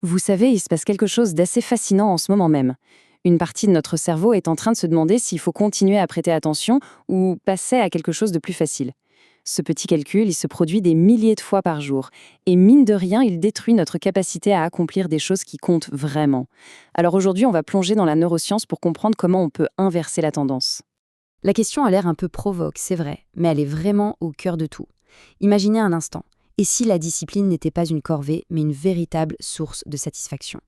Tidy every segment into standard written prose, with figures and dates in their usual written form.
Vous savez, il se passe quelque chose d'assez fascinant en ce moment même. Une partie de notre cerveau est en train de se demander s'il faut continuer à prêter attention ou passer à quelque chose de plus facile. Ce petit calcul, il se produit des milliers de fois par jour. Et mine de rien, il détruit notre capacité à accomplir des choses qui comptent vraiment. Alors aujourd'hui, on va plonger dans la neuroscience pour comprendre comment on peut inverser la tendance. La question a l'air un peu provoque, c'est vrai, mais elle est vraiment au cœur de tout. Imaginez un instant, et si la discipline n'était pas une corvée, mais une véritable source de satisfaction?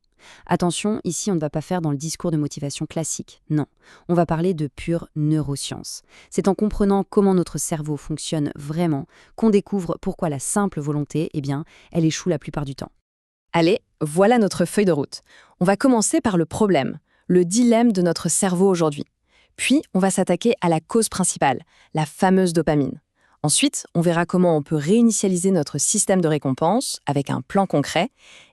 Attention, ici on ne va pas faire dans le discours de motivation classique, non. On va parler de pure neuroscience. C'est en comprenant comment notre cerveau fonctionne vraiment qu'on découvre pourquoi la simple volonté, elle échoue la plupart du temps. Allez, voilà notre feuille de route. On va commencer par le problème, le dilemme de notre cerveau aujourd'hui. Puis, on va s'attaquer à la cause principale, la fameuse dopamine. Ensuite, on verra comment on peut réinitialiser notre système de récompense avec un plan concret.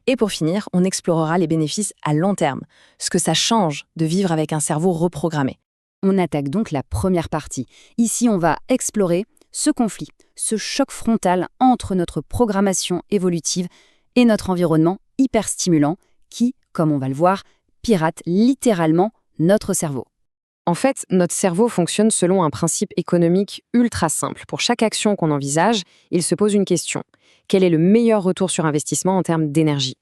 Et pour finir, on explorera les bénéfices à long terme, ce que ça change de vivre avec un cerveau reprogrammé. On attaque donc la première partie. Ici, on va explorer ce conflit, ce choc frontal entre notre programmation évolutive et notre environnement hyper stimulant qui, comme on va le voir, pirate littéralement notre cerveau. En fait, notre cerveau fonctionne selon un principe économique ultra simple. Pour chaque action qu'on envisage, il se pose une question. Quel est le meilleur retour sur investissement en termes d'énergie?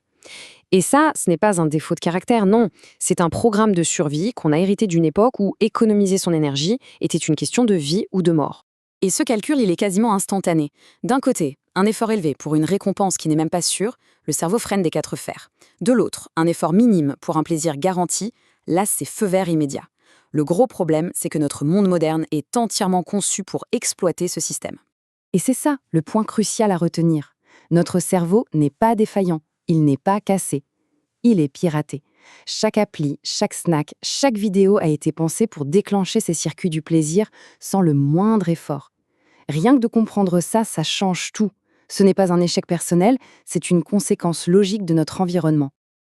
Et ça, ce n'est pas un défaut de caractère, non. C'est un programme de survie qu'on a hérité d'une époque où économiser son énergie était une question de vie ou de mort. Et ce calcul, il est quasiment instantané. D'un côté, un effort élevé pour une récompense qui n'est même pas sûre, le cerveau freine des quatre fers. De l'autre, un effort minime pour un plaisir garanti, là, c'est feu vert immédiat. Le gros problème, c'est que notre monde moderne est entièrement conçu pour exploiter ce système. Et c'est ça, le point crucial à retenir. Notre cerveau n'est pas défaillant, il n'est pas cassé. Il est piraté. Chaque appli, chaque snack, chaque vidéo a été pensée pour déclencher ces circuits du plaisir sans le moindre effort. Rien que de comprendre ça, ça change tout. Ce n'est pas un échec personnel, c'est une conséquence logique de notre environnement.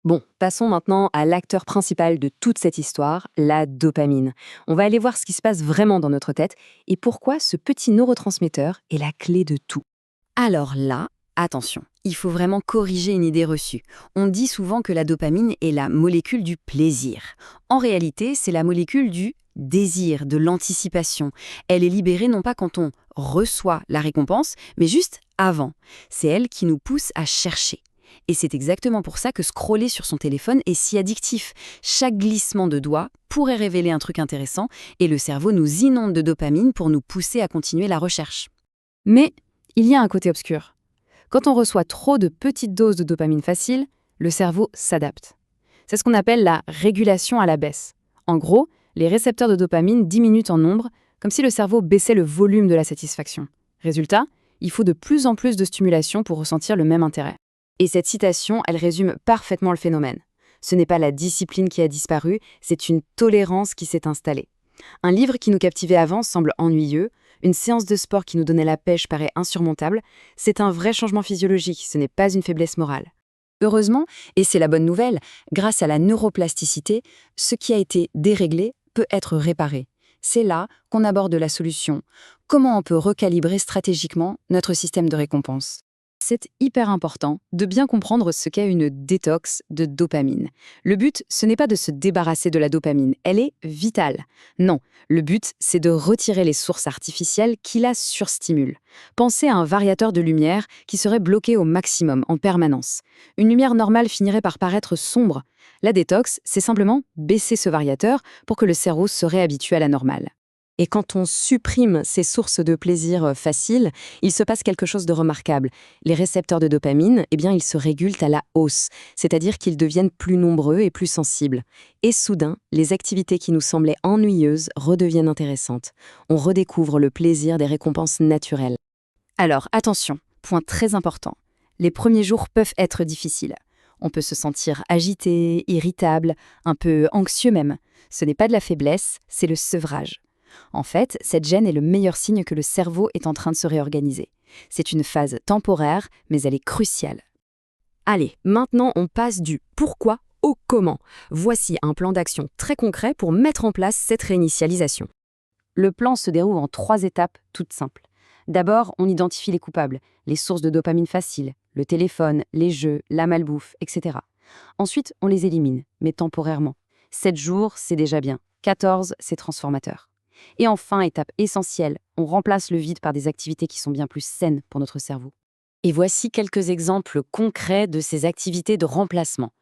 Bon, passons maintenant à l'acteur principal de toute cette histoire, la dopamine. On va aller voir ce qui se passe vraiment dans notre tête et pourquoi ce petit neurotransmetteur est la clé de tout. Alors là, attention, il faut vraiment corriger une idée reçue. On dit souvent que la dopamine est la molécule du plaisir. En réalité, c'est la molécule du désir, de l'anticipation. Elle est libérée non pas quand on reçoit la récompense, mais juste avant. C'est elle qui nous pousse à chercher. Et c'est exactement pour ça que scroller sur son téléphone est si addictif. Chaque glissement de doigt pourrait révéler un truc intéressant et le cerveau nous inonde de dopamine pour nous pousser à continuer la recherche. Mais il y a un côté obscur. Quand on reçoit trop de petites doses de dopamine facile, le cerveau s'adapte. C'est ce qu'on appelle la régulation à la baisse. En gros, les récepteurs de dopamine diminuent en nombre, comme si le cerveau baissait le volume de la satisfaction. Résultat, il faut de plus en plus de stimulation pour ressentir le même intérêt. Et cette citation, elle résume parfaitement le phénomène. Ce n'est pas la discipline qui a disparu, c'est une tolérance qui s'est installée. Un livre qui nous captivait avant semble ennuyeux, une séance de sport qui nous donnait la pêche paraît insurmontable, c'est un vrai changement physiologique, ce n'est pas une faiblesse morale. Heureusement, et c'est la bonne nouvelle, grâce à la neuroplasticité, ce qui a été déréglé peut être réparé. C'est là qu'on aborde la solution. Comment on peut recalibrer stratégiquement notre système de récompense? C'est hyper important de bien comprendre ce qu'est une détox de dopamine. Le but, ce n'est pas de se débarrasser de la dopamine, elle est vitale. Non, le but, c'est de retirer les sources artificielles qui la surstimulent. Pensez à un variateur de lumière qui serait bloqué au maximum, en permanence. Une lumière normale finirait par paraître sombre. La détox, c'est simplement baisser ce variateur pour que le cerveau se réhabitue à la normale. Et quand on supprime ces sources de plaisir faciles, il se passe quelque chose de remarquable. Les récepteurs de dopamine, ils se régulent à la hausse, c'est-à-dire qu'ils deviennent plus nombreux et plus sensibles. Et soudain, les activités qui nous semblaient ennuyeuses redeviennent intéressantes. On redécouvre le plaisir des récompenses naturelles. Alors, attention, point très important. Les premiers jours peuvent être difficiles. On peut se sentir agité, irritable, un peu anxieux même. Ce n'est pas de la faiblesse, c'est le sevrage. En fait, cette gêne est le meilleur signe que le cerveau est en train de se réorganiser. C'est une phase temporaire, mais elle est cruciale. Allez, maintenant on passe du pourquoi au comment. Voici un plan d'action très concret pour mettre en place cette réinitialisation. Le plan se déroule en 3 étapes toutes simples. D'abord, on identifie les coupables, les sources de dopamine faciles, le téléphone, les jeux, la malbouffe, etc. Ensuite, on les élimine, mais temporairement. 7 jours, c'est déjà bien. 14, c'est transformateur. Et enfin, étape essentielle, on remplace le vide par des activités qui sont bien plus saines pour notre cerveau. Et voici quelques exemples concrets de ces activités de remplacement.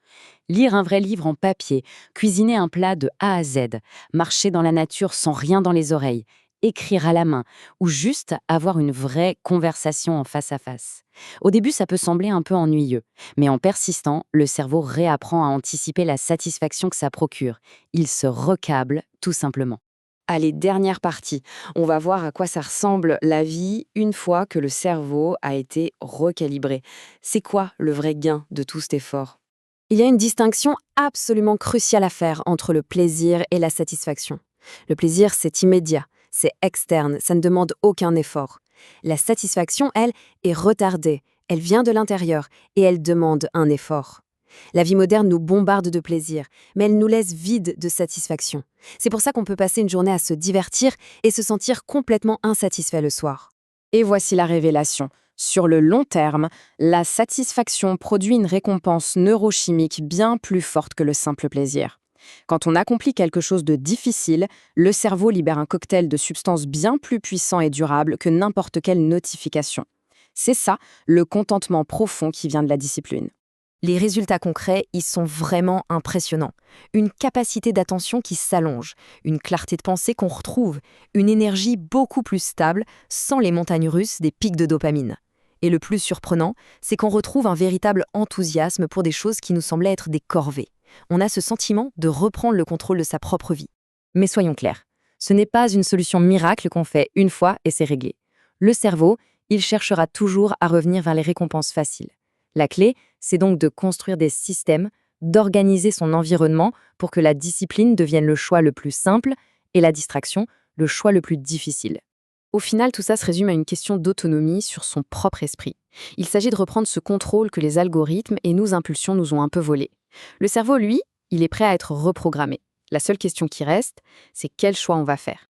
Lire un vrai livre en papier, cuisiner un plat de A à Z, marcher dans la nature sans rien dans les oreilles, écrire à la main ou juste avoir une vraie conversation en face à face. Au début, ça peut sembler un peu ennuyeux, mais en persistant, le cerveau réapprend à anticiper la satisfaction que ça procure. Il se recâble, tout simplement. Allez, dernière partie. On va voir à quoi ça ressemble la vie une fois que le cerveau a été recalibré. C'est quoi le vrai gain de tout cet effort? Il y a une distinction absolument cruciale à faire entre le plaisir et la satisfaction. Le plaisir, c'est immédiat, c'est externe, ça ne demande aucun effort. La satisfaction, elle, est retardée, elle vient de l'intérieur et elle demande un effort. La vie moderne nous bombarde de plaisir, mais elle nous laisse vides de satisfaction. C'est pour ça qu'on peut passer une journée à se divertir et se sentir complètement insatisfait le soir. Et voici la révélation. Sur le long terme, la satisfaction produit une récompense neurochimique bien plus forte que le simple plaisir. Quand on accomplit quelque chose de difficile, le cerveau libère un cocktail de substances bien plus puissant et durable que n'importe quelle notification. C'est ça, le contentement profond qui vient de la discipline. Les résultats concrets, ils sont vraiment impressionnants. Une capacité d'attention qui s'allonge, une clarté de pensée qu'on retrouve, une énergie beaucoup plus stable, sans les montagnes russes des pics de dopamine. Et le plus surprenant, c'est qu'on retrouve un véritable enthousiasme pour des choses qui nous semblaient être des corvées. On a ce sentiment de reprendre le contrôle de sa propre vie. Mais soyons clairs, ce n'est pas une solution miracle qu'on fait une fois et c'est réglé. Le cerveau, il cherchera toujours à revenir vers les récompenses faciles. La clé, c'est donc de construire des systèmes, d'organiser son environnement pour que la discipline devienne le choix le plus simple et la distraction le choix le plus difficile. Au final, tout ça se résume à une question d'autonomie sur son propre esprit. Il s'agit de reprendre ce contrôle que les algorithmes et nos impulsions nous ont un peu volé. Le cerveau, lui, il est prêt à être reprogrammé. La seule question qui reste, c'est quel choix on va faire.